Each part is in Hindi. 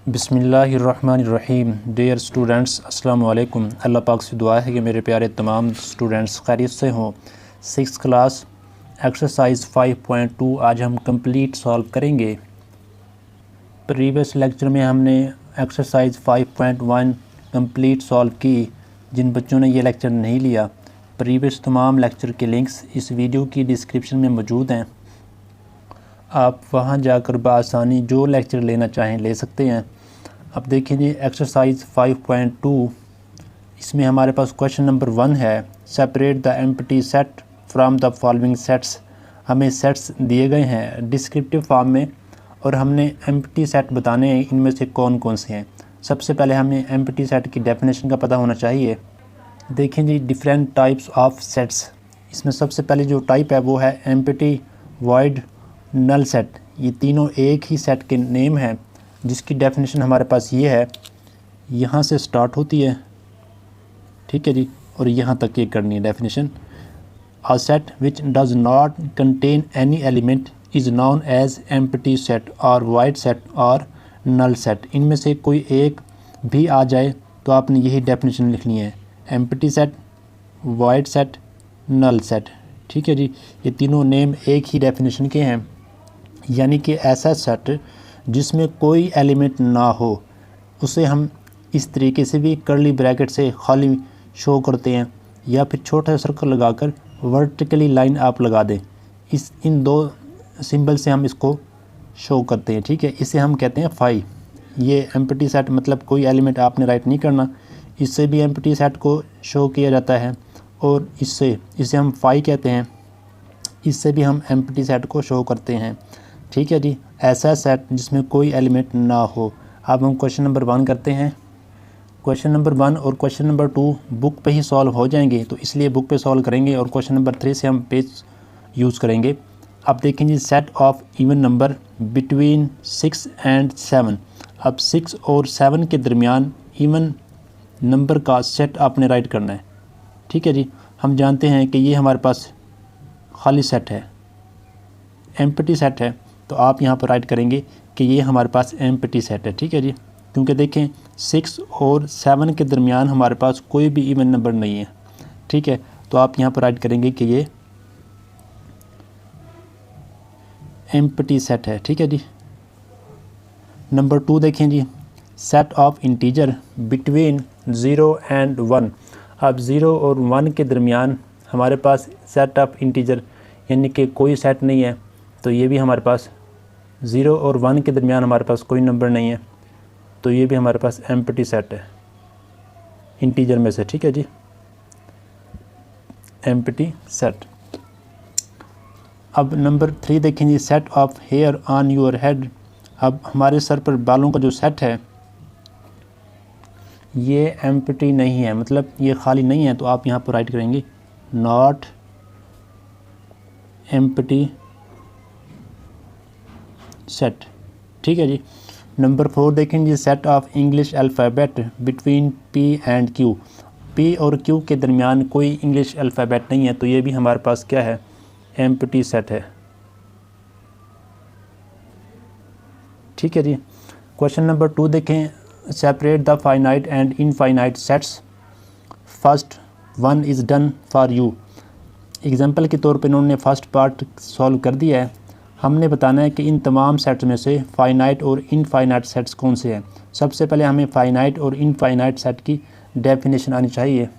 बिस्मिल्लाहिर्रहमानिर्रहीम। डियर स्टूडेंट्स, अस्सलाम वालेकुम। अल्लाह पाक से दुआ है कि मेरे प्यारे तमाम स्टूडेंट्स खैरियत से हों। 6th क्लास एक्सरसाइज 5.2 आज हम कंप्लीट सॉल्व करेंगे। प्रीवियस लेक्चर में हमने एक्सरसाइज 5.1 कंप्लीट सॉल्व की। जिन बच्चों ने ये लेक्चर नहीं लिया, प्रीवियस तमाम लेक्चर के लिंक्स इस वीडियो की डिस्क्रिप्शन में मौजूद हैं। आप वहां जाकर बआसानी जो लेक्चर लेना चाहें ले सकते हैं। अब देखिए जी, एक्सरसाइज 5.2 इसमें हमारे पास क्वेश्चन नंबर 1 है, separate the empty set from the following sets. हमें सेट्स दिए गए हैं डिस्क्रिप्टिव फॉर्म में और हमने एम्प्टी सेट बताने हैं इनमें से कौन कौन से हैं। सबसे पहले हमें एम्प्टी सेट की डेफिनेशन का पता होना चाहिए। देखें जी, डिफरेंट टाइप्स ऑफ सेट्स। इसमें सबसे पहले जो टाइप है वो है एम्प्टी, वॉइड, नल सेट। ये तीनों एक ही सेट के नेम हैं जिसकी डेफिनेशन हमारे पास ये है, यहाँ से स्टार्ट होती है, ठीक है जी, और यहाँ तक ये करनी है definition. A set which does not contain any element is known as empty set और वाइड सेट और नल सेट। इनमें से कोई एक भी आ जाए तो आपने यही डेफिनेशन लिखनी है, empty set, void set, null set, ठीक है जी। ये तीनों नेम एक ही डेफिनेशन के हैं, यानी कि ऐसा सेट जिसमें कोई एलिमेंट ना हो उसे हम इस तरीके से भी कर्ली ब्रैकेट से खाली शो करते हैं, या फिर छोटा सर्कल लगाकर वर्टिकली लाइन आप लगा दें। इन दो सिंबल से हम इसको शो करते हैं, ठीक है। इसे हम कहते हैं फाई। ये एम्प्टी सेट मतलब कोई एलिमेंट आपने राइट नहीं करना, इससे भी एम्प्टी सेट को शो किया जाता है और इसे हम फाई कहते हैं, इससे भी हम एम्प्टी सेट को शो करते हैं, ठीक है जी। ऐसा सेट जिसमें कोई एलिमेंट ना हो। अब हम क्वेश्चन नंबर 1 करते हैं। क्वेश्चन नंबर 1 और क्वेश्चन नंबर 2 बुक पे ही सॉल्व हो जाएंगे, तो इसलिए बुक पे सॉल्व करेंगे और क्वेश्चन नंबर 3 से हम पेज यूज़ करेंगे। अब देखें जी, set of even number between 6 and 7। अब 6 और 7 के दरमियान इवन नंबर का सेट आपने राइट करना है, ठीक है जी। हम जानते हैं कि ये हमारे पास खाली सेट है, एम्प्टी सेट है, तो आप यहाँ पर राइट करेंगे कि ये हमारे पास एम्प्टी सेट है, ठीक है जी। क्योंकि देखें 6 और 7 के दरमियान हमारे पास कोई भी इवन नंबर नहीं है, ठीक है। तो आप यहाँ पर राइट करेंगे कि ये एम्प्टी सेट है, ठीक है जी। नंबर 2 देखें जी, set of integer between 0 and 1। अब 0 और 1 के दरमियान हमारे पास सेट ऑफ इंटीजर यानी कि कोई सेट नहीं है, तो ये भी हमारे पास 0 और 1 के दरमियान हमारे पास कोई नंबर नहीं है, तो ये भी हमारे पास एम्प्टी सेट है इंटीजर में से, ठीक है जी, एम्प्टी सेट। अब नंबर 3 देखें जी, set of hair on your head. अब हमारे सर पर बालों का जो सेट है ये एम्प्टी नहीं है, मतलब ये खाली नहीं है, तो आप यहाँ पर राइट करेंगे नॉट एम्प्टी सेट, ठीक है जी। नंबर 4 देखें जी, set of English alphabet between P and Q. P और क्यू के दरमियान कोई इंग्लिश अल्फ़ाबेट नहीं है, तो ये भी हमारे पास क्या है, एम्प्टी सेट है, ठीक है जी। क्वेश्चन नंबर 2 देखें, separate the finite and infinite sets. First one is done for you. Example के तौर पे इन्होंने फर्स्ट पार्ट सॉल्व कर दिया है। हमने बताना है कि इन तमाम सेट्स में से फाइनाइट और इनफाइनाइट सेट्स कौन से हैं। सबसे पहले हमें फाइनाइट और इनफाइनाइट सेट की डेफिनेशन आनी चाहिए।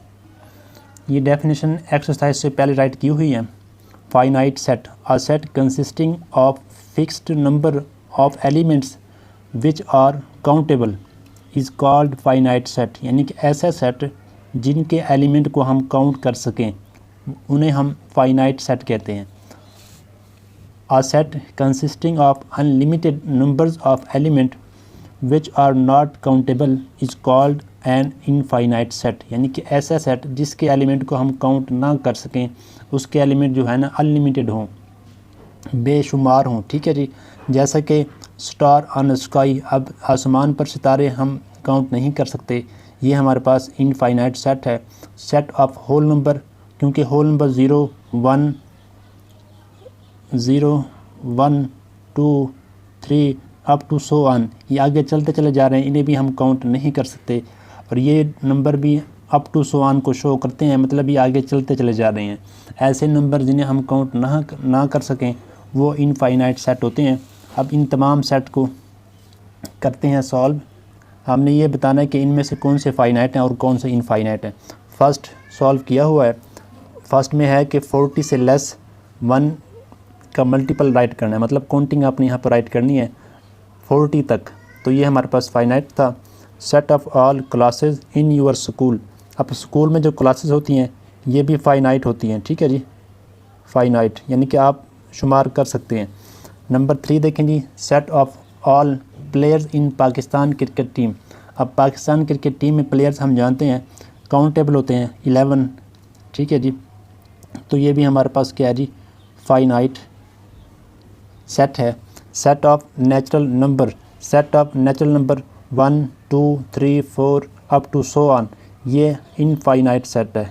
ये डेफिनेशन एक्सरसाइज से पहले राइट की हुई है। Finite set, a set consisting of fixed number of elements which are countable is called finite set. यानी कि ऐसा सेट जिनके एलिमेंट को हम काउंट कर सकें उन्हें हम फाइनाइट सेट कहते हैं। A set consisting of unlimited numbers of elements which are not countable is called an infinite set। यानी कि ऐसा सेट जिसके एलिमेंट को हम काउंट ना कर सकें, उसके एलिमेंट जो है ना अनलिमिटेड हों, बेशुमार हों, ठीक है जी। जैसा कि स्टार ऑन स्काई, अब आसमान पर सितारे हम काउंट नहीं कर सकते, ये हमारे पास इनफाइनाइट सेट है। सेट ऑफ होल नंबर, क्योंकि whole number 0, 1, 2, 3, up to so on, ये आगे चलते चले जा रहे हैं, इन्हें भी हम काउंट नहीं कर सकते। और ये नंबर भी अप टू सो ऑन को शो करते हैं, मतलब ये आगे चलते चले जा रहे हैं। ऐसे नंबर जिन्हें हम काउंट ना कर सकें वो इनफाइनाइट सेट होते हैं। अब इन तमाम सेट को करते हैं सॉल्व। हमने ये बताना है कि इनमें से कौन से फाइनाइट हैं और कौन से इनफाइनाइट हैं। फर्स्ट सॉल्व किया हुआ है, फर्स्ट में है कि 40 से लेस 1 का मल्टीपल राइट करना है, मतलब काउंटिंग आपने यहाँ पर राइट करनी है 40 तक। तो ये हमारे पास फाइनाइट था। Set of all classes in your school, अब स्कूल में जो क्लासेस होती हैं ये भी फाइनाइट होती हैं, ठीक है जी, फाइनाइट यानी कि आप शुमार कर सकते हैं। नंबर 3 देखें जी, set of all players in Pakistan cricket team. अब पाकिस्तान क्रिकेट टीम में प्लेयर्स हम जानते हैं काउंटेबल होते हैं 11, ठीक है जी। तो ये भी हमारे पास क्या है जी, फाइनाइट सेट है। Set of natural number, set of natural number 1 2 3 4 up to so on, ये इनफाइनाइट सेट है,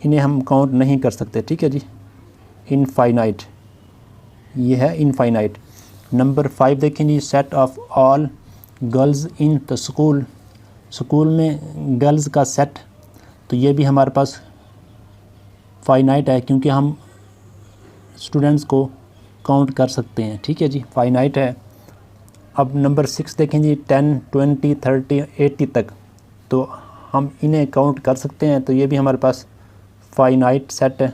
इन्हें हम काउंट नहीं कर सकते, ठीक है जी, इनफाइनाइट, ये है इनफाइनाइट। नंबर 5 देखें जी, set of all girls in the school, school में गर्ल्स का सेट, तो ये भी हमारे पास फाइनाइट है क्योंकि हम स्टूडेंट्स को काउंट कर सकते हैं, ठीक है जी, फाइनाइट है। अब नंबर 6 देखें जी, 10 20 30 80 तक, तो हम इन्हें काउंट कर सकते हैं, तो ये भी हमारे पास फाइनाइट सेट है,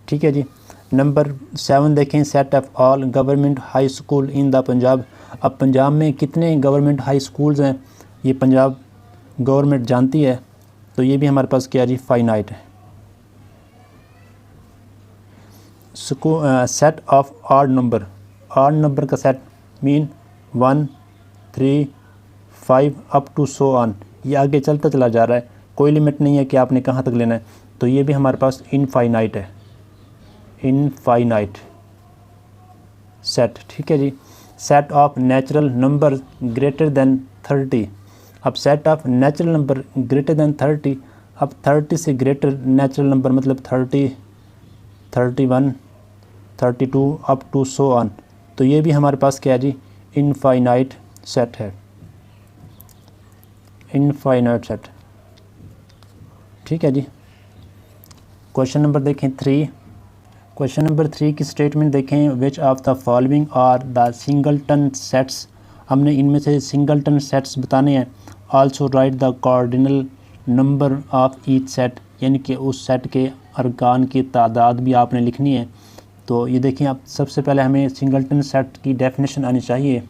ठीक है जी। नंबर 7 देखें, set of all government high school in the Punjab. अब पंजाब में कितने गवर्नमेंट हाई स्कूल्स हैं ये पंजाब गवर्नमेंट जानती है, तो ये भी हमारे पास क्या जी, फाइनाइट है। Set of odd number, odd number का set mean 1 3 5 up to so on, ये आगे चलता चला जा रहा है, कोई लिमिट नहीं है कि आपने कहाँ तक लेना है, तो ये भी हमारे पास इनफाइनाइट है, इनफाइनाइट सेट, ठीक है जी। Set of natural number greater than 30, अब set of natural number greater than 30, अब 30 से ग्रेटर नेचुरल नंबर मतलब 30 31 32 अप टू सो ऑन, तो ये भी हमारे पास क्या है जी, इनफाइनाइट सेट है, इनफाइनाइट सेट, ठीक है जी। क्वेश्चन नंबर देखें 3, क्वेश्चन नंबर 3 की स्टेटमेंट देखें, which of the following are the singleton sets, हमने इनमें से सिंगलटन सेट्स बताने हैं। Also write the cardinal number of each set, यानी कि उस सेट के अरकान की तादाद भी आपने लिखनी है। तो ये देखें, आप सबसे पहले हमें सिंगलटन सेट की डेफिनेशन आनी चाहिए।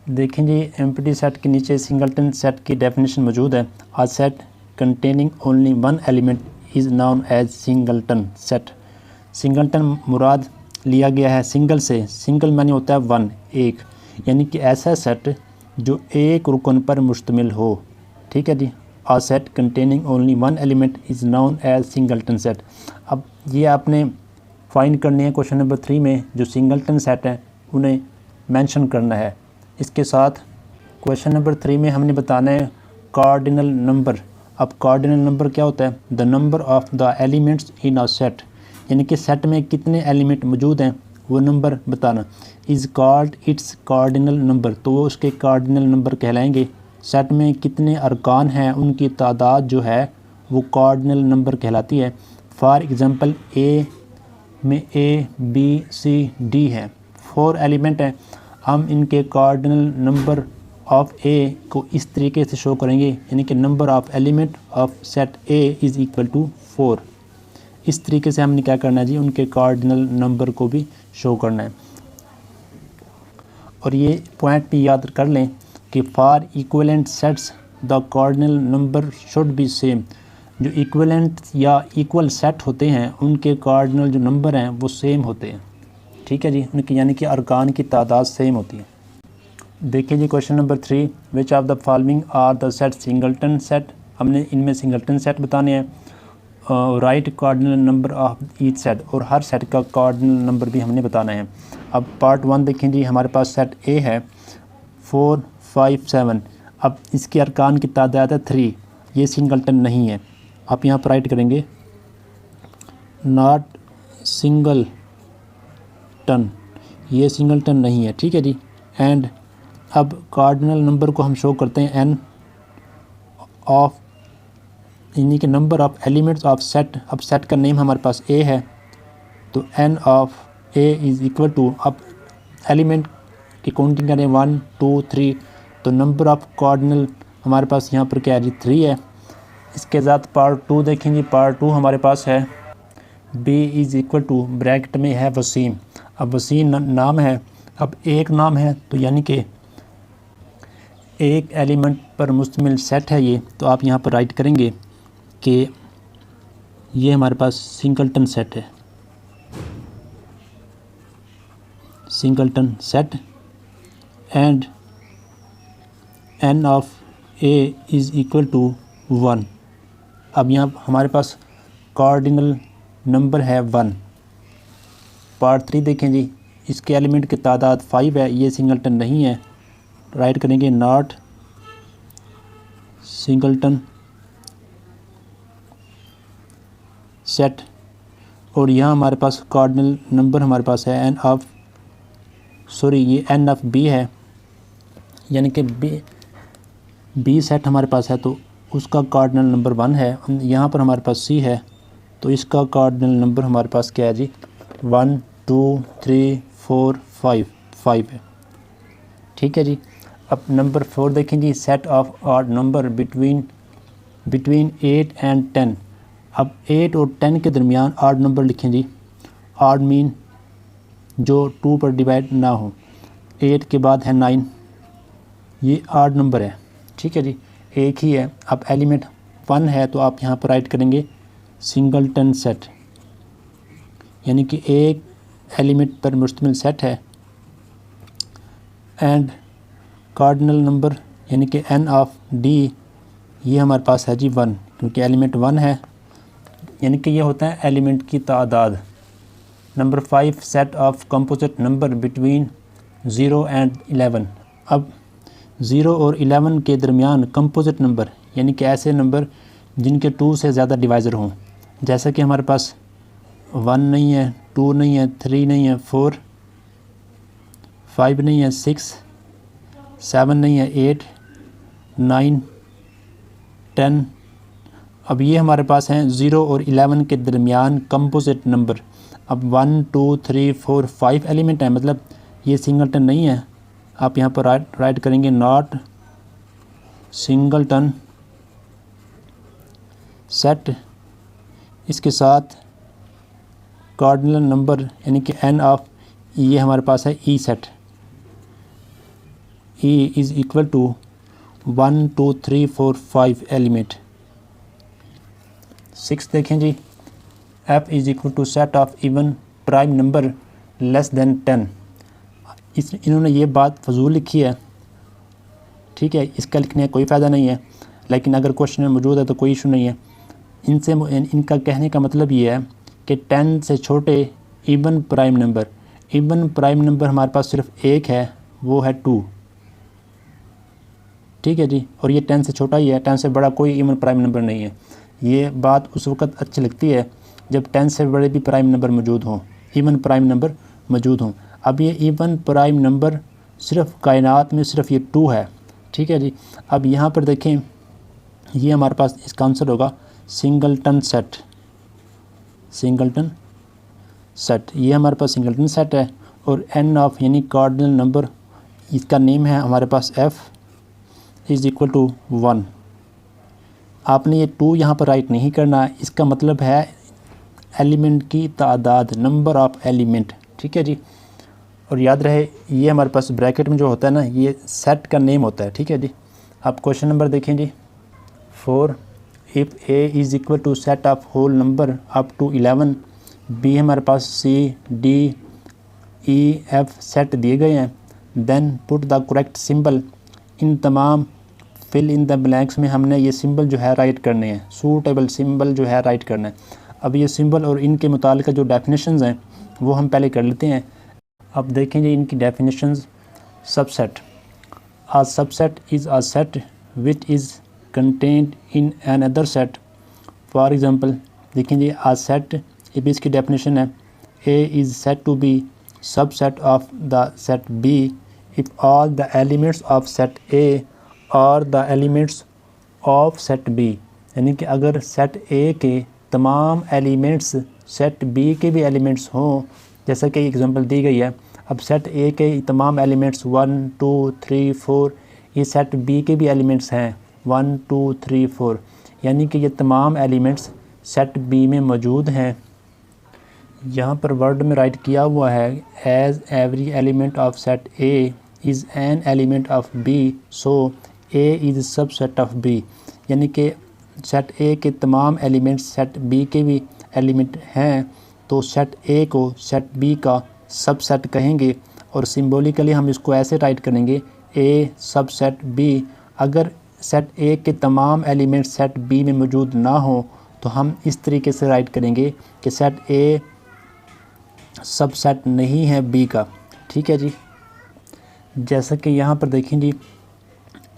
देखें जी, एम्प्टी सेट के नीचे सिंगलटन सेट की डेफिनेशन मौजूद है। A set containing only one element is known as singleton set. Singleton मुराद लिया गया है सिंगल से, सिंगल माने होता है 1 एक, यानी कि ऐसा सेट जो एक रुकन पर मुश्तमिल हो, ठीक है जी। A set containing only one element is known as singleton set. अब ये आपने फाइंड करनी है क्वेश्चन नंबर 3 में, जो सिंगलटन सेट है उन्हें मेंशन करना है। इसके साथ क्वेश्चन नंबर 3 में हमने बताना है कार्डिनल नंबर। अब कार्डिनल नंबर क्या होता है, the number of the elements in a set, यानी कि सेट में कितने एलिमेंट मौजूद हैं वो नंबर बताना। Is called its cardinal number, तो वो उसके कार्डिनल नंबर कहलाएंगे। सेट में कितने अरकान हैं उनकी तादाद जो है वो कार्डिनल नंबर कहलाती है। फॉर एग्ज़ाम्पल ए में ए बी सी डी है, 4 एलिमेंट हैं, हम इनके कार्डिनल नंबर ऑफ ए को इस तरीके से शो करेंगे, यानी कि number of element of set A is equal to 4। इस तरीके से हमने क्या करना है जी, उनके कार्डिनल नंबर को भी शो करना है। और ये पॉइंट भी याद कर लें कि for equivalent sets the cardinal number should be same. जो इक्विवेलेंट या इक्वल सेट होते हैं उनके कार्डिनल जो नंबर हैं वो सेम होते हैं, ठीक है जी, उनकी यानी कि अरकान की तादाद सेम होती है। देखिए जी question number 3, which of the following are the set singleton set, हमने इनमें सिंगलटन सेट बताने हैं। Write cardinal number of each set, और हर सेट का कार्डिनल नंबर भी हमने बताना है। अब पार्ट 1 देखें जी, हमारे पास सेट ए है 4 5 7, अब इसके अरकान की तादाद है 3, ये सिंगलटन नहीं है। आप यहाँ पर राइट करेंगे नॉट सिंगल टन, ये सिंगलटन नहीं है, ठीक है जी। एंड अब कार्डिनल नंबर को हम शो करते हैं एन ऑफ, यानी कि number of elements of set. अब सेट का नेम हमारे पास ए है, तो N of A is equal to, अब एलिमेंट की काउंटिंग करें 1 2 3, तो नंबर ऑफ कार्डिनल हमारे पास यहाँ पर क्या है जी 3 है। इसके साथ पार्ट 2 देखेंगे, पार्ट 2 हमारे पास है B is equal to, bracket में है वसीम। अब वसीम नाम है, अब एक नाम है तो यानी कि एक एलिमेंट पर मुश्तमिल सेट है ये, तो आप यहाँ पर राइट करेंगे कि ये हमारे पास सिंगलटन सेट है, singleton set. And N of A is equal to 1। अब यहाँ हमारे पास कार्डिनल नंबर है 1। पार्ट 3 देखें जी, इसके एलिमेंट की तादाद 5 है, ये सिंगलटन नहीं है। राइट करेंगे नॉट सिंगलटन सेट। और यहाँ हमारे पास कार्डिनल नंबर हमारे पास है एन ऑफ, सॉरी ये एन ऑफ बी है, यानी कि बी सेट हमारे पास है तो उसका कार्डिनल नंबर 1 है। यहाँ पर हमारे पास सी है तो इसका कार्डिनल नंबर हमारे पास क्या है जी 1 2 3 4 5 है, ठीक है जी। अब नंबर 4 देखें जी, set of odd number between 8 and 10। अब 8 और 10 के दरमियान ऑड नंबर लिखें जी। ऑड मीन जो 2 पर डिवाइड ना हो। 8 के बाद है 9, ये ऑड नंबर है, ठीक है जी, एक ही है। अब एलिमेंट 1 है तो आप यहाँ पर राइट करेंगे सिंगलटन सेट, यानी कि एक एलिमेंट पर मुश्तमिल सेट है। एंड कार्डिनल नंबर यानी कि एन ऑफ डी, ये हमारे पास है जी 1, क्योंकि एलिमेंट 1 है, यानी कि ये होता है एलिमेंट की तादाद। Number 5 set of composite number between 0 and 11। अब 0 और 11 के दरमियान कंपोजिट नंबर, यानी कि ऐसे नंबर जिनके 2 से ज़्यादा डिवाइज़र हों, जैसा कि हमारे पास 1 नहीं है, 2 नहीं है, 3 नहीं है, 4 5 नहीं है, 6 7 नहीं है, 8 9 10। अब ये हमारे पास हैं 0 और 11 के दरमियान कंपोजिट नंबर। अब 1 2 3 4 5 एलिमेंट है, मतलब ये सिंगलटन नहीं है। आप यहाँ पर राइट करेंगे नॉट सिंगलटन सेट। इसके साथ कार्डिनल नंबर यानी कि एन ऑफ, ये हमारे पास है E set. E is equal to 1 2 3 4 5 element. 6 देखें जी, F is equal to set of even prime number less than 10। इन्होंने ये बात फजूल लिखी है, ठीक है, इसका लिखने का कोई फ़ायदा नहीं है, लेकिन अगर क्वेश्चन में मौजूद है तो कोई इशू नहीं है। इनका कहने का मतलब ये है कि 10 से छोटे इवन प्राइम नंबर हमारे पास सिर्फ एक है, वो है 2, ठीक है जी। और ये 10 से छोटा ही है, 10 से बड़ा कोई इवन प्राइम नंबर नहीं है। ये बात उस वक़्त अच्छी लगती है जब 10 से बड़े भी प्राइम नंबर मौजूद हों, इवन प्राइम नंबर मौजूद हों। अब ये इवन प्राइम नंबर सिर्फ कायनात में सिर्फ ये 2 है, ठीक है जी। अब यहाँ पर देखें, ये हमारे पास इसका आंसर होगा सिंगलटन सेट। ये हमारे पास सिंगलटन सेट है। और एन ऑफ यानी कार्डिनल नंबर, इसका नेम है हमारे पास एफ इज़ इक्वल टू 1। आपने ये 2 यहाँ पर राइट नहीं करना, इसका मतलब है एलिमेंट की तादाद, नंबर ऑफ एलिमेंट, ठीक है जी। और याद रहे ये हमारे पास ब्रैकेट में जो होता है ना, ये सेट का नेम होता है, ठीक है जी। आप क्वेश्चन नंबर देखें जी 4, if A is equal to set of whole number up to 11। B हमारे पास C D E F set दिए गए हैं। Then put the correct symbol. इन तमाम फिल इन द ब्लैंक्स में हमने ये सिंबल जो है राइट करने हैं, सूटेबल सिंबल जो है राइट करना है। अब ये सिंबल और इनके मुतालिक जो डेफिनेशंस हैं वो हम पहले कर लेते हैं। अब देखेंगे इनकी definitions. Subset, a subset is a set which is content in an other set. For example देखेंगे आ सेट, ये भी इसकी डेफिनेशन है। A is set to be subset of the set B if all the elements of set A और the elements of set B. यानी कि अगर सेट ए के तमाम एलिमेंट्स सेट बी के भी एलिमेंट्स हों, जैसा कि एग्जांपल दी गई है। अब सेट ए के तमाम एलिमेंट्स 1 2 3 4, ये सेट बी के भी एलिमेंट्स हैं 1 2 3 4, यानी कि ये तमाम एलिमेंट्स सेट बी में मौजूद हैं। यहाँ पर वर्ड में राइट किया हुआ है as every element of set A is an element of B so A is subset of B. यानी कि सेट ए के तमाम एलिमेंट्स सेट बी के भी एलिमेंट हैं, तो सेट ए को सेट बी का सबसेट कहेंगे। और सिंबॉलिकली हम इसको ऐसे राइट करेंगे ए सबसेट बी। अगर सेट ए के तमाम एलिमेंट्स सेट बी में मौजूद ना हो तो हम इस तरीके से राइट करेंगे कि सेट ए सबसेट नहीं है बी का। ठीक है जी। जैसा कि यहाँ पर देखें जी,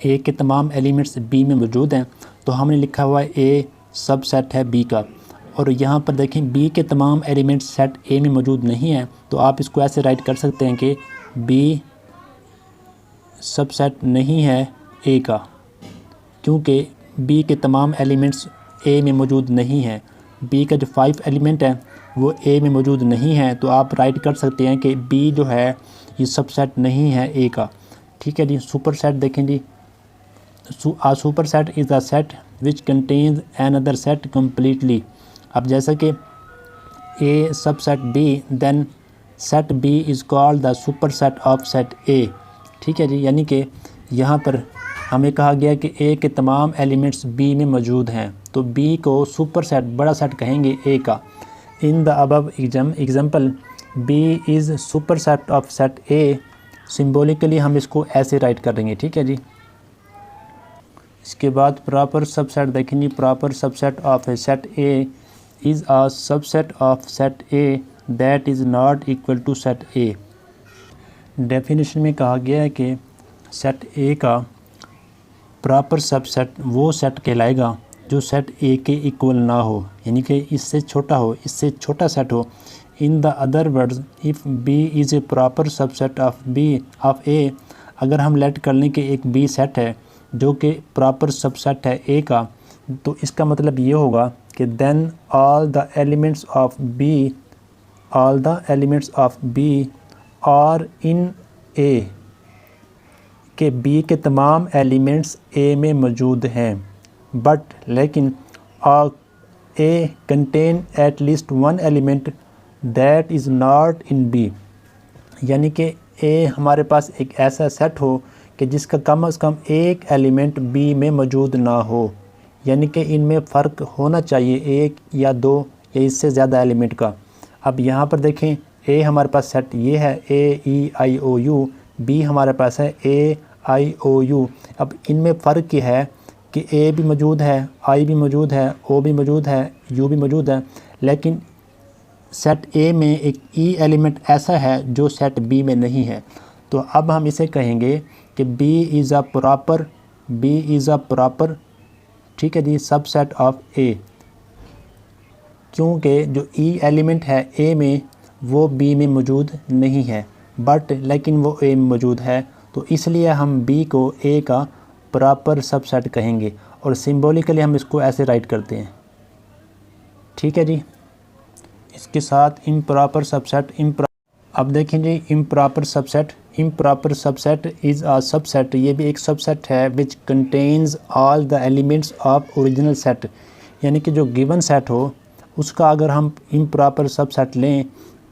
ए के तमाम एलिमेंट्स बी में मौजूद हैं, तो हमने लिखा हुआ है ए सबसेट है बी का। और यहाँ पर देखें बी के तमाम एलिमेंट्स सेट ए में मौजूद नहीं हैं, तो आप इसको ऐसे राइट कर सकते हैं कि बी सबसेट नहीं है ए का, क्योंकि बी के तमाम एलिमेंट्स ए में मौजूद नहीं हैं। बी का जो 5 एलिमेंट है वो ए में मौजूद नहीं है, तो आप राइट कर सकते हैं कि बी जो है ये सबसेट नहीं है ए का। ठीक है जी। सुपर सेट देखें जी, a superset is a set which contains another set completely। अब जैसा कि A subset B, then set B is called the superset of set A। ठीक है जी। यानी कि यहाँ पर हमें कहा गया कि A के तमाम एलिमेंट्स B में मौजूद हैं, तो B को सुपरसेट बड़ा सेट कहेंगे A का। In the above example B is superset of set A। Symbolically हम इसको ऐसे राइट करेंगे। ठीक है जी। इसके बाद प्रॉपर सबसेट देखेंगे। Proper subset of a set A is a subset of set A that is not equal to set A. Definition में कहा गया है कि सेट ए का प्रॉपर सबसेट वो सेट कहलाएगा जो सेट ए के इक्वल ना हो, यानी कि इससे छोटा हो, इससे छोटा सेट हो। In the other words if B is a proper subset of B of A, अगर हम लेट कर लें कि एक बी सेट है जो कि प्रॉपर सबसेट है ए का, तो इसका मतलब ये होगा कि then all the elements of B are in A, के बी के तमाम एलिमेंट्स ए में मौजूद हैं, बट लेकिन A contain at least one element that is not in B. यानी कि ए हमारे पास एक ऐसा सेट हो कि जिसका कम से कम एक एलिमेंट बी में मौजूद ना हो, यानी कि इनमें फ़र्क होना चाहिए एक या दो या इससे ज़्यादा एलिमेंट का। अब यहाँ पर देखें ए हमारे पास सेट ये है ए ई आई ओ यू, बी हमारे पास है ए आई ओ यू। अब इनमें फ़र्क ये है कि ए भी मौजूद है, आई भी मौजूद है, ओ भी मौजूद है, यू भी मौजूद है, लेकिन सेट ए में एक ई एलिमेंट ऐसा है जो सेट बी में नहीं है। तो अब हम इसे कहेंगे कि B इज़ अ प्रॉपर ठीक है जी सबसेट ऑफ A, क्योंकि जो E एलिमेंट है A में वो B में मौजूद नहीं है, बट लेकिन वो A में मौजूद है, तो इसलिए हम B को A का प्रॉपर सबसेट कहेंगे। और सिंबॉलिकली हम इसको ऐसे राइट करते हैं। ठीक है जी। इसके साथ इम्प्रॉपर सबसेट अब देखें जी improper subset is a subset, ये भी एक सबसेट है which contains all the elements of original set. यानी कि जो गिवन सेट हो उसका अगर हम इम्प्रॉपर सबसेट लें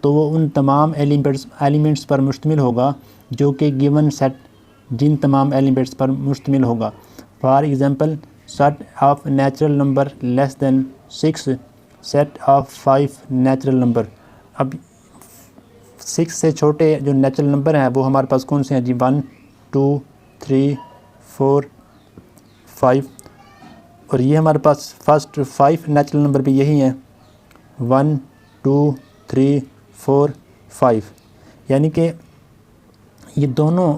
तो वो उन तमाम एलिमेंट्स पर मुश्तमिल होगा जो कि गिवन सेट जिन तमाम एलिमेंट्स पर मुश्तमिल होगा। For example set of natural number less than 6, set of 5 natural number. अब 6 से छोटे जो नेचुरल नंबर हैं वो हमारे पास कौन से हैं जी 1 2 3 4 5, और ये हमारे पास फर्स्ट 5 नेचुरल नंबर भी यही हैं 1 2 3 4 5। यानी कि ये दोनों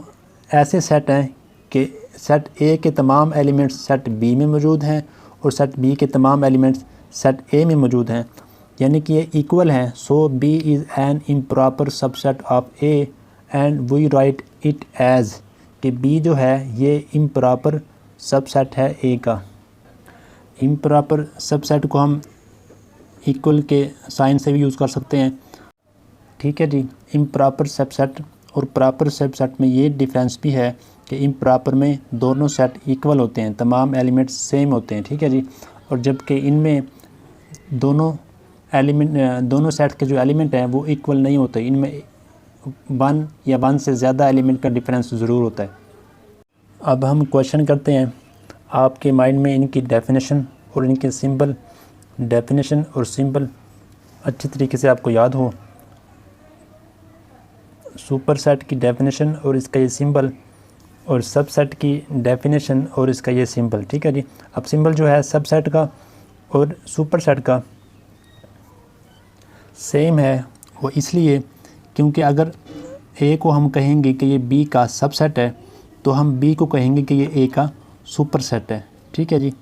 ऐसे सेट हैं कि सेट ए के तमाम एलिमेंट्स सेट बी में मौजूद हैं और सेट बी के तमाम एलिमेंट्स सेट ए में मौजूद हैं। यानी कि ये इक्वल हैं। So B is an improper subset of A and we write it as, कि बी जो है ये इम्प्रॉपर सबसेट है ए का। इम्प्रॉपर सबसेट को हम इक्वल के साइन से भी यूज़ कर सकते हैं, ठीक है जी। इम्प्रॉपर सबसेट और प्रॉपर सबसेट में ये डिफरेंस भी है कि इम्प्रॉपर में दोनों सेट इक्वल होते हैं, तमाम एलिमेंट्स सेम होते हैं, ठीक है जी। और जबकि इनमें दोनों सेट के जो एलिमेंट हैं वो इक्वल नहीं होते, इनमें 1 या 1 से ज़्यादा एलिमेंट का डिफरेंस ज़रूर होता है। अब हम क्वेश्चन करते हैं, आपके माइंड में इनकी डेफिनेशन और इनके सिंबल, डेफिनेशन और सिंबल अच्छी तरीके से आपको याद हो। सुपर सेट की डेफिनेशन और इसका ये सिंबल, और सबसेट की डेफिनेशन और इसका ये सिंबल, ठीक है जी। अब सिंबल जो है सबसेट का और सुपर सेट का सेम है, वो इसलिए क्योंकि अगर ए को हम कहेंगे कि ये बी का सबसेट है तो हम बी को कहेंगे कि ये ए का सुपर सेट है, ठीक है जी।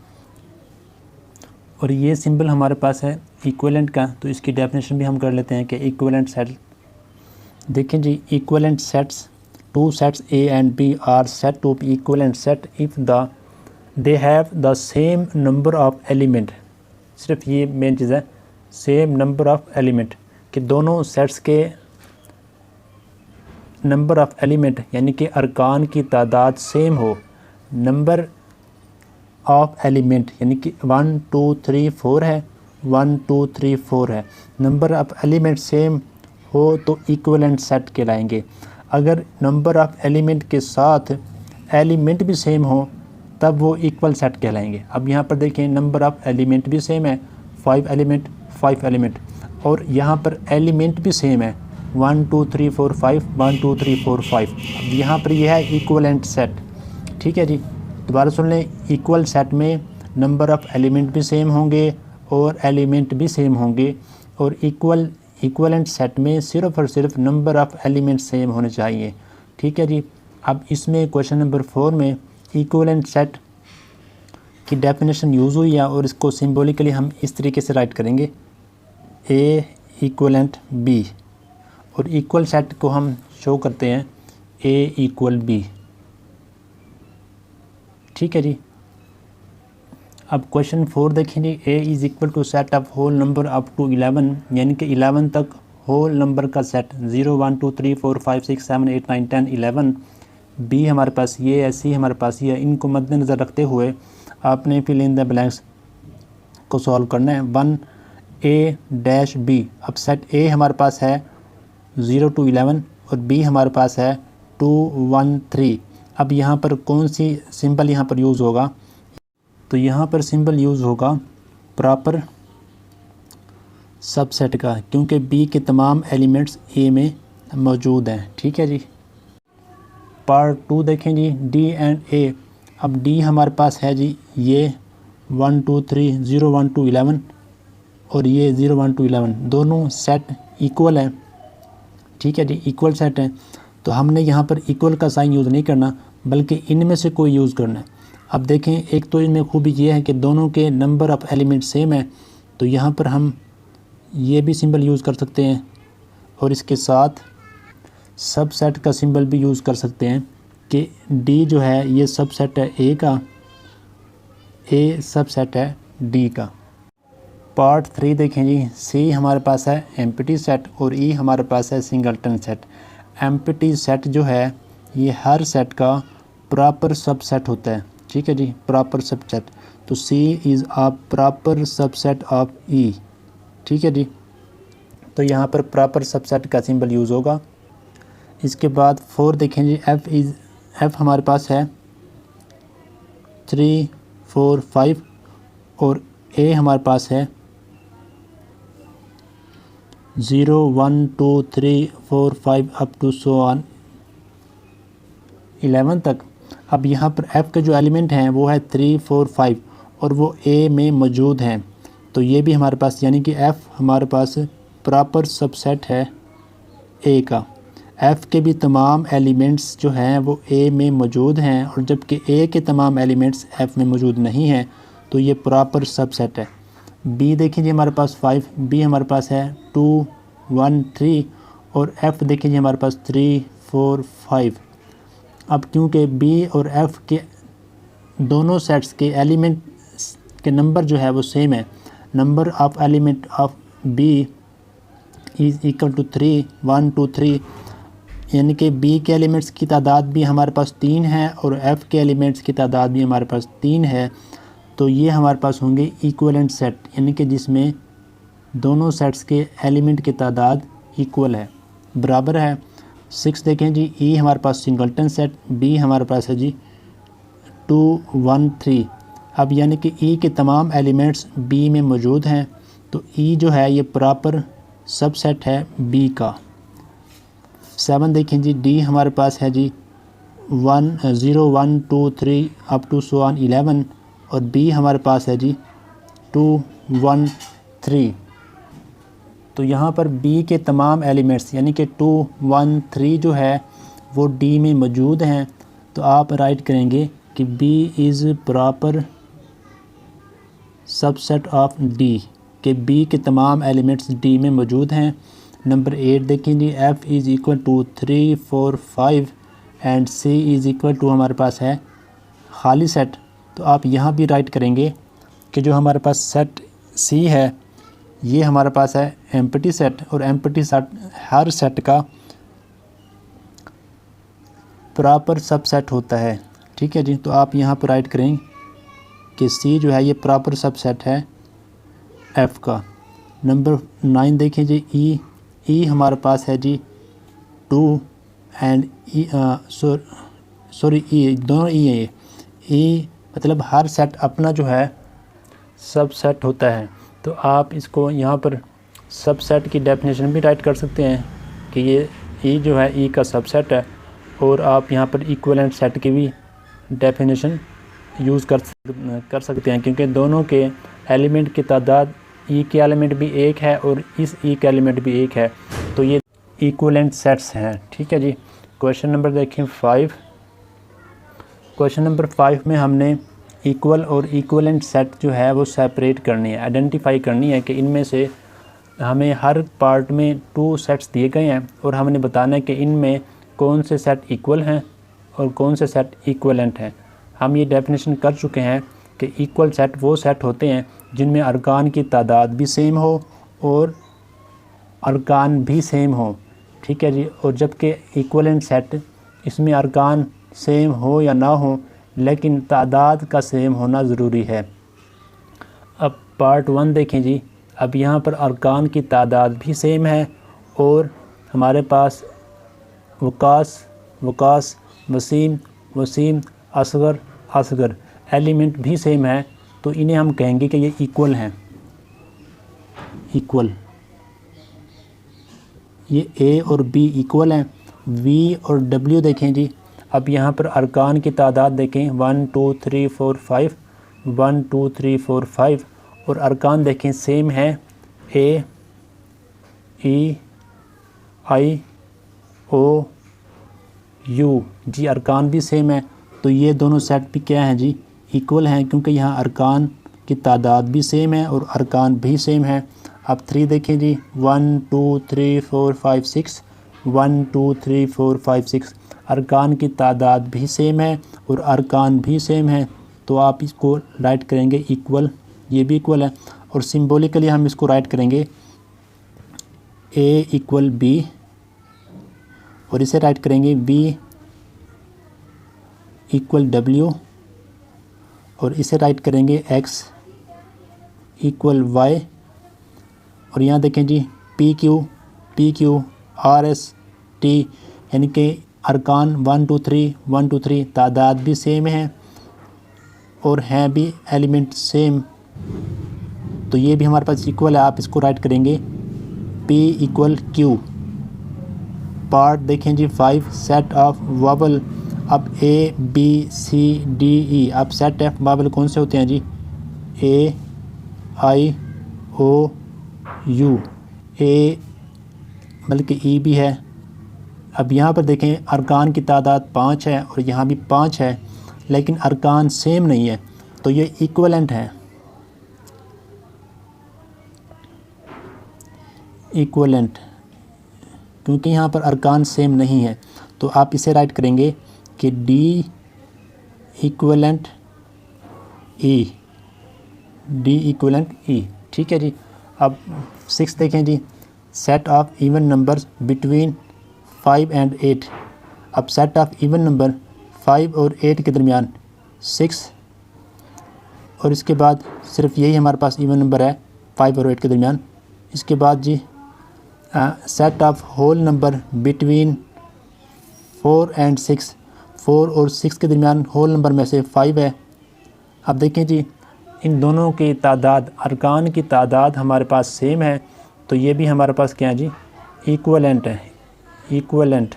और ये सिंबल हमारे पास है इक्विवेलेंट का, तो इसकी डेफिनेशन भी हम कर लेते हैं कि इक्विवेलेंट सेट, देखें जी, equivalent sets, two sets A and B are set to be equivalent set if they have the same number of element. सिर्फ ये मेन चीज़ है, सेम नंबर ऑफ एलिमेंट, कि दोनों सेट्स के नंबर ऑफ एलिमेंट यानी कि अरकान की तादाद सेम हो। नंबर ऑफ एलिमेंट यानी कि 1 2 3 4 है, 1 2 3 4 है। नंबर ऑफ एलिमेंट सेम हो तो इक्विवेलेंट सेट कहलाएंगे। अगर नंबर ऑफ एलिमेंट के साथ एलिमेंट भी सेम हो तब वो इक्वल सेट कहलाएंगे। अब यहाँ पर देखें, नंबर ऑफ एलिमेंट भी सेम है, 5 एलिमेंट, और यहाँ पर एलिमेंट भी सेम है, 1 2 3 4 5, 1 2 3 4 5। अब यहाँ पर यह है इक्वलेंट सेट, ठीक है जी। दोबारा सुन लें, इक्वल सेट में नंबर ऑफ़ एलिमेंट भी सेम होंगे और एलिमेंट भी सेम होंगे, और इक्वलेंट सेट में सिर्फ़ और सिर्फ नंबर ऑफ़ एलिमेंट सेम होने चाहिए, ठीक है जी। अब इसमें क्वेश्चन नंबर 4 में इक्वलेंट सेट की डेफिनेशन यूज़ हुई है और इसको सिंबॉलिकली हम इस तरीके से राइट करेंगे, ए इक्वलेंट बी, और इक्वल सेट को हम शो करते हैं ए इक्वल बी, ठीक है जी। अब क्वेश्चन 4 देखें जी, A is equal to set of whole number up to 11, यानी कि 11 तक होल नंबर का सेट, 0 1 2 3 4 5 6 7 8 9 10 11। बी हमारे पास ये है, सी हमारे पास ये है। इनको मद्देनज़र रखते हुए आपने फिल इन द ब्लैंक्स को सॉल्व करना है। 1 ए डैश बी, अब सेट ए हमारे पास है 0 to 11 और बी हमारे पास है 2 1 3। अब यहाँ पर कौन सी सिंबल यहाँ पर यूज़ होगा, तो यहाँ पर सिंबल यूज़ होगा प्रॉपर सबसेट का, क्योंकि बी के तमाम एलिमेंट्स ए में मौजूद हैं, ठीक है जी। पार्ट 2 देखें जी, डी एंड ए। अब डी हमारे पास है जी ये 1 2 3 0 1 2 11 और ये 0 1 2 11, दोनों सेट इक्वल हैं, ठीक है जी, इक्वल सेट हैं। तो हमने यहाँ पर इक्वल का साइन यूज़ नहीं करना बल्कि इनमें से कोई यूज़ करना है। अब देखें, एक तो इनमें खूबी ये है कि दोनों के नंबर ऑफ़ एलिमेंट सेम है, तो यहाँ पर हम ये भी सिंबल यूज़ कर सकते हैं और इसके साथ सबसेट का सिंबल भी यूज़ कर सकते हैं कि डी जो है ये सबसेट है ए का, ए सबसेट है डी का। पार्ट 3 देखें जी, सी हमारे पास है एम्प्टी सेट और ई हमारे पास है सिंगलटन सेट। एम्प्टी सेट जो है ये हर सेट का प्रॉपर सबसेट होता है, ठीक है जी, प्रॉपर सबसेट। तो C is a proper subset of E, ठीक है जी। तो यहाँ पर प्रॉपर सबसेट का सिंबल यूज़ होगा। इसके बाद 4 देखें जी, एफ़ हमारे पास है 3 4 5 और ए हमारे पास है 0 1 2 3 4 5 अप टू सो ऑन 11 तक। अब यहाँ पर एफ़ के जो एलिमेंट हैं वो है 3 4 5 और वो ए में मौजूद हैं, तो ये भी हमारे पास, यानी कि एफ़ हमारे पास प्रॉपर सबसेट है ए का। एफ़ के भी तमाम एलिमेंट्स जो हैं वो ए में मौजूद हैं, और जबकि ए के तमाम एलिमेंट्स एफ़ में मौजूद नहीं हैं, तो ये प्रॉपर सबसेट है। बी देखें जी हमारे पास 5, बी हमारे पास है 2 1 3 और एफ़ देखें जी हमारे पास 3 4 5। अब क्योंकि बी और एफ़ के दोनों सेट्स के एलिमेंट के नंबर जो है वो सेम है, number of element of B is equal to 3 1 2 3, यानी कि बी के एलिमेंट्स की तादाद भी हमारे पास 3 है और एफ़ के एलिमेंट्स की तादाद भी हमारे पास 3 है। तो ये हमारे पास होंगे इक्वलेंट सेट, यानी कि जिसमें दोनों सेट्स के एलिमेंट की तादाद इक्वल है, बराबर है। 6 देखें जी, ई हमारे पास सिंगलटन सेट, बी हमारे पास है जी 2 1 3। अब यानी कि ई के तमाम एलिमेंट्स बी में मौजूद हैं, तो ई जो है ये प्रॉपर सबसेट है बी का। 7 देखें जी, डी हमारे पास है जी 0 1 2 3 अप टू 11 और बी हमारे पास है जी 2 1 3। तो यहाँ पर बी के तमाम एलिमेंट्स यानी कि 2 1 3 जो है वो डी में मौजूद हैं। तो आप राइट करेंगे कि B is proper subset of D, कि बी के तमाम एलिमेंट्स डी में मौजूद हैं। नंबर 8 देखें जी, F is equal to 3 4 5 and C is equal to हमारे पास है खाली सेट। तो आप यहाँ भी राइट करेंगे कि जो हमारे पास सेट सी है ये हमारे पास है एम्प्टी सेट, और एम्प्टी सेट हर सेट का प्रॉपर सबसेट होता है। ठीक है जी, तो आप यहाँ पर राइट करें कि सी जो है ये प्रॉपर सबसेट है एफ़ का। नंबर 9 देखें जी, ई हमारे पास है जी 2 एंड सॉरी ई दोनों ई है, ई मतलब हर सेट अपना जो है सबसेट होता है। तो आप इसको यहाँ पर सबसेट की डेफिनेशन भी राइट कर सकते हैं कि ये ई जो है ई का सबसेट है, और आप यहाँ पर इक्विवेलेंट सेट की भी डेफिनेशन यूज़ कर सकते हैं, क्योंकि दोनों के एलिमेंट की तादाद ई के एलिमेंट भी एक है और इस ई का एलिमेंट भी एक है, तो ये इक्विवेलेंट सेट्स हैं। ठीक है जी। क्वेश्चन नंबर देखें 5। क्वेश्चन नंबर 5 में हमने इक्वल और इक्विवेलेंट सेट जो है वो सेपरेट करनी है, आइडेंटिफाई करनी है कि इनमें से हमें हर पार्ट में 2 सेट्स दिए गए हैं और हमने बताना है कि इनमें कौन से सेट इक्वल हैं और कौन से सेट इक्विवेलेंट हैं। हम ये डेफिनेशन कर चुके हैं कि इक्वल सेट वो सेट होते हैं जिनमें अरकान की तादाद भी सेम हो और अरकान भी सेम हो। ठीक है जी। और जबकि इक्विवेलेंट सेट इसमें अरकान सेम हो या ना हो, लेकिन तादाद का सेम होना ज़रूरी है। अब पार्ट 1 देखें जी। अब यहाँ पर अरकान की तादाद भी सेम है और हमारे पास वकास, वसीम, असगर एलिमेंट भी सेम है, तो इन्हें हम कहेंगे कि ये इक्वल हैं। इक्वल, ये ए और बी इक्वल हैं। वी और डब्ल्यू देखें जी। अब यहाँ पर अरकान की तादाद देखें 1 2 3 4 5, 1 2 3 4 5, और अरकान देखें सेम है ए ई आई ओ यू जी, अरकान भी सेम है। तो ये दोनों सेट भी क्या हैं जी, इक्वल हैं, क्योंकि यहाँ अरकान की तादाद भी सेम है और अरकान भी सेम है। अब 3 देखें जी, 1 2 3 4 5 6, 1 2 3 4 5 6, अरकान की तादाद भी सेम है और अरकान भी सेम है, तो आप इसको राइट करेंगे इक्वल, ये भी इक्वल है। और सिंबॉलिकली हम इसको राइट करेंगे ए इक्वल बी, और इसे राइट करेंगे बी इक्वल डब्ल्यू, और इसे राइट करेंगे एक्स इक्वल वाई, और यहाँ देखें G P Q R S T, यानी कि अरकान 1 2 3 तादाद भी सेम है और हैं भी एलिमेंट सेम, तो ये भी हमारे पास इक्वल है। आप इसको राइट करेंगे P इक्वल Q। पार्ट देखें जी 5, सेट ऑफ वावल। अब A B C D E, अब सेट ऑफ वावल कौन से होते हैं जी, A I O U, A बल्कि E भी है। अब यहाँ पर देखें अरकान की तादाद 5 है और यहाँ भी 5 है, लेकिन अरकान सेम नहीं है, तो ये इक्वलेंट है। इक्वलेंट, क्योंकि यहाँ पर अरकान सेम नहीं है तो आप इसे राइट करेंगे कि D equivalent E, D equivalent E. ठीक है जी। अब 6 देखें जी, set of even numbers between 5 and 8। अब सेट ऑफ इवन नंबर 5 और 8 के दरमियान 6, और इसके बाद सिर्फ यही हमारे पास इवन नंबर है 5 और 8 के दरमियान। इसके बाद जी set of whole number between 4 and 6, 4 और 6 के दरमियान होल नंबर में से 5 है। अब देखें जी, इन दोनों की तादाद, अरकान की तादाद हमारे पास सेम है, तो ये भी हमारे पास क्या है जी, इक्वलेंट है, इक्वलेंट।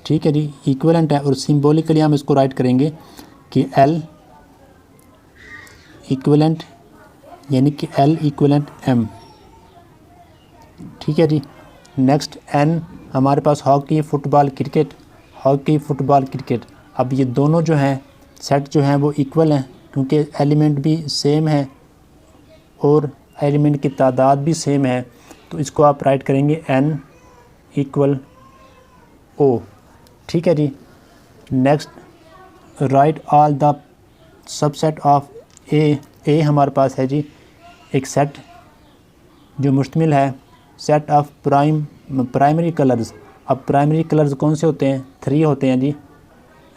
ठीक है जी, इक्वलेंट है। और सिंबॉलिकली हम इसको राइट करेंगे कि L इक्वलेंट, यानी कि L इक्वलेंट M। ठीक है जी। नेक्स्ट N हमारे पास hockey, football, cricket, hockey, football, cricket. अब ये दोनों जो हैं सेट जो हैं वो इक्वल हैं, क्योंकि एलिमेंट भी सेम है और एलिमेंट की तादाद भी सेम है, तो इसको आप राइट करेंगे N इक्वल O। ठीक है जी। Next write all the subset of A हमारे पास है जी एक सेट जो मुश्तमिल है सेट ऑफ प्राइमरी कलर्स। अब प्राइमरी कलर्स कौन से होते हैं, 3 होते हैं जी,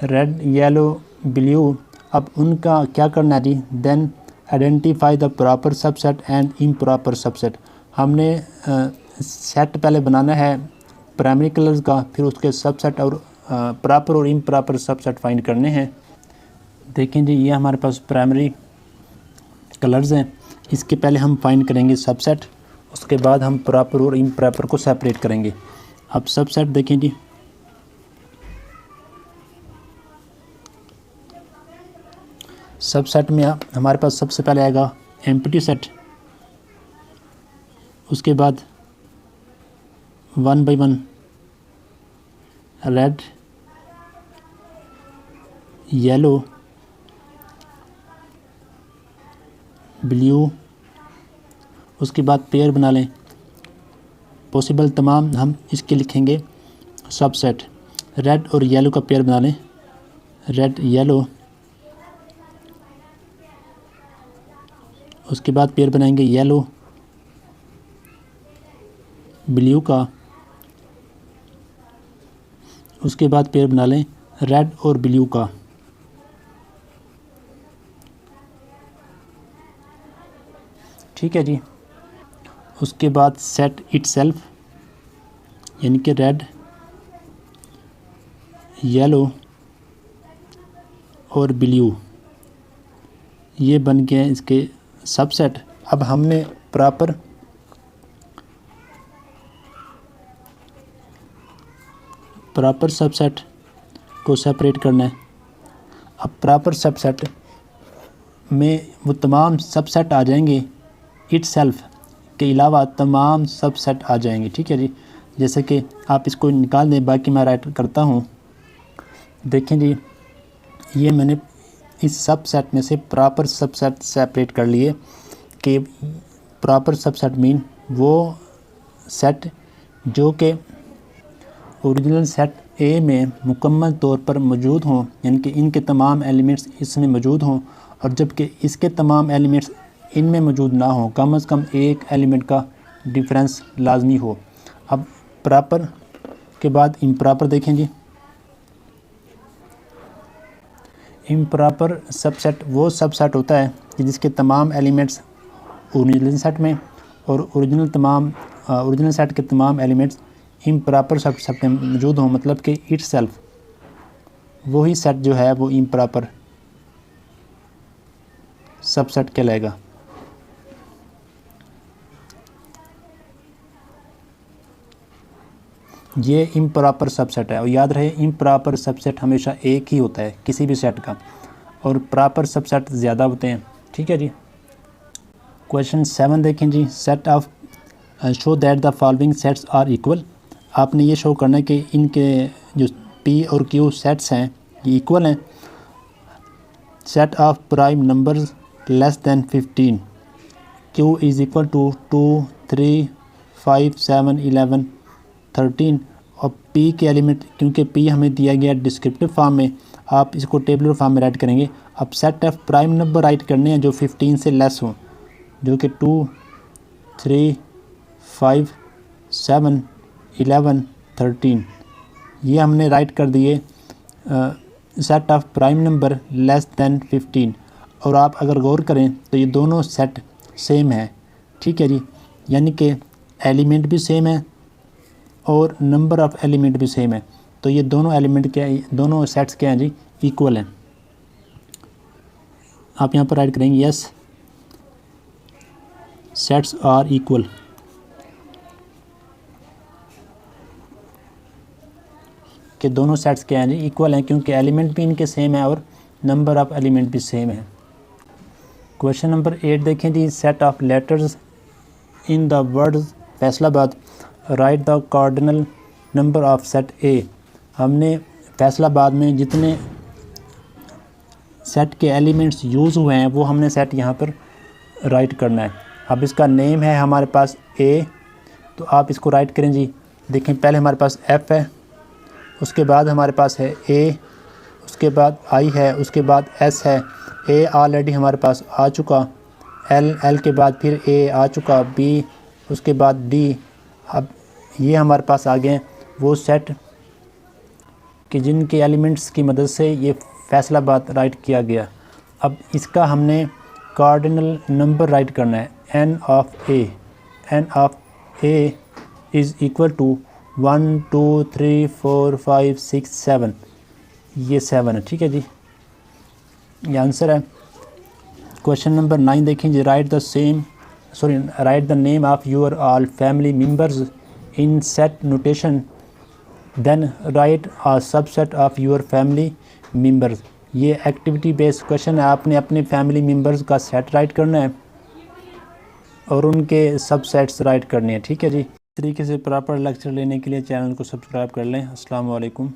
रेड, येलो, ब्लू। अब उनका क्या करना है जी, then identify the proper subset and improper subset. हमने सेट पहले बनाना है प्राइमरी कलर्स का, फिर उसके सबसेट और प्रॉपर और इम्प्रॉपर सबसेट फाइंड करने हैं। देखें जी, ये हमारे पास प्राइमरी कलर्स हैं, इसके पहले हम फाइंड करेंगे सबसेट, उसके बाद हम प्रॉपर और इम्प्रॉपर को सेपरेट करेंगे। अब सबसेट देखें जी, सबसेट में हमारे पास सबसे पहले आएगा एम्प्टी सेट, उसके बाद 1 बाई 1 रेड, येलो, ब्लू, उसके बाद पेयर बना लें पॉसिबल तमाम, हम इसके लिखेंगे सबसेट। रेड और येलो का पेयर बना लें, रेड येलो, उसके बाद पेयर बनाएंगे येलो ब्लू का, उसके बाद पेयर बना लें रेड और ब्लू का। ठीक है जी। उसके बाद सेट इटसेल्फ, यानी कि रेड, येलो और ब्लू, ये बन गए हैं इसके सबसेट। अब हमने प्रॉपर सबसेट को सेपरेट करना है। अब प्रॉपर सबसेट में वो तमाम सबसेट आ जाएंगे, इटसेल्फ के अलावा तमाम सबसेट आ जाएंगे। ठीक है जी। जैसे कि आप इसको निकाल दें, बाकी मैं राइट करता हूँ। देखें जी, ये मैंने इस सबसेट में से प्रॉपर सबसेट सेपरेट कर लिए कि प्रॉपर सबसेट मीन वो सेट जो कि ओरिजिनल सेट ए में मुकम्मल तौर पर मौजूद हों, यानी कि इनके तमाम एलिमेंट्स इसमें मौजूद हों, और जबकि इसके तमाम एलिमेंट्स इनमें मौजूद ना हो, कम से कम एक एलिमेंट का डिफरेंस लाजमी हो। अब प्रॉपर के बाद इम्प्रॉपर देखें जी। इम्प्रॉपर सबसेट वो सबसेट होता है कि जिसके तमाम एलिमेंट्स ओरिजिनल सेट में और ओरिजिनल सेट के तमाम एलिमेंट्स इम्प्रॉपर सबसेट में मौजूद हों, मतलब कि इटसेल्फ वही सेट जो है वो इम्प्रॉपर सबसेट कहलाएगा। ये इम्प्रॉपर सबसेट है, और याद रहे इम्प्रॉपर सबसेट हमेशा एक ही होता है किसी भी सेट का, और प्रॉपर सबसेट ज़्यादा होते हैं। ठीक है जी। क्वेश्चन 7 देखें जी। Set of show that the following sets are equal. आपने ये शो करना है कि इनके जो P और Q सेट्स हैं ये इक्वल हैं। Set of prime numbers less than 15, Q is equal to 2, 3, 5, 7, 11, 13 और P के एलिमेंट, क्योंकि P हमें दिया गया डिस्क्रिप्टिव फॉर्म में, आप इसको टेबलर फॉर्म में राइट करेंगे। अब set of prime number right करने हैं जो 15 से लेस हों, जो कि 2, 3, 5, 7, 11, 13, ये हमने राइट कर दिए set of prime number less than 15। और आप अगर गौर करें तो ये दोनों सेट सेम है, ठीक है जी, यानी कि एलिमेंट भी सेम है और नंबर ऑफ़ एलिमेंट भी सेम है। तो ये दोनों एलिमेंट क्या है, दोनों सेट्स क्या हैं जी, इक्वल हैं। आप यहाँ पर राइट करेंगे यस सेट्स आर इक्वल, कि दोनों सेट्स क्या हैं जी, इक्वल हैं, क्योंकि एलिमेंट भी इनके सेम है और नंबर ऑफ़ एलिमेंट भी सेम है। क्वेश्चन नंबर 8 देखें जी, set of letters in the word Faisalabad, write the cardinal number of set A. हमने फैसलाबाद में जितने सेट के एलिमेंट्स यूज़ हुए हैं वो हमने सेट यहाँ पर राइट करना है। अब इसका नेम है हमारे पास ए, तो आप इसको राइट करें जी। देखें पहले हमारे पास एफ़ है, उसके बाद हमारे पास है ए, उसके बाद आई है, उसके बाद एस है, ए ऑलरेडी हमारे पास आ चुका, एल के बाद फिर ए आ चुका, बी, उसके बाद डी। अब ये हमारे पास आ गए वो सेट कि जिनके एलिमेंट्स की मदद से ये फैसलाबाद राइट किया गया। अब इसका हमने कार्डिनल नंबर राइट करना है, N of A. N of A is equal to 1, 2, 3, 4, 5, 6, 7, ये 7 है, ठीक है जी, ये आंसर है। क्वेश्चन नंबर 9 देखें जी, write the name of your all family members in set notation, then write a subset of your family members. ये एक्टिविटी बेस्ड क्वेश्चन है, आपने अपने फैमिली मेम्बर्स का सेट राइट करना है और उनके सबसेट्स राइट करने हैं, ठीक है जी। इस तरीके से प्रॉपर लेक्चर लेने के लिए चैनल को सब्सक्राइब कर लें। अस्सलाम वालेकुम।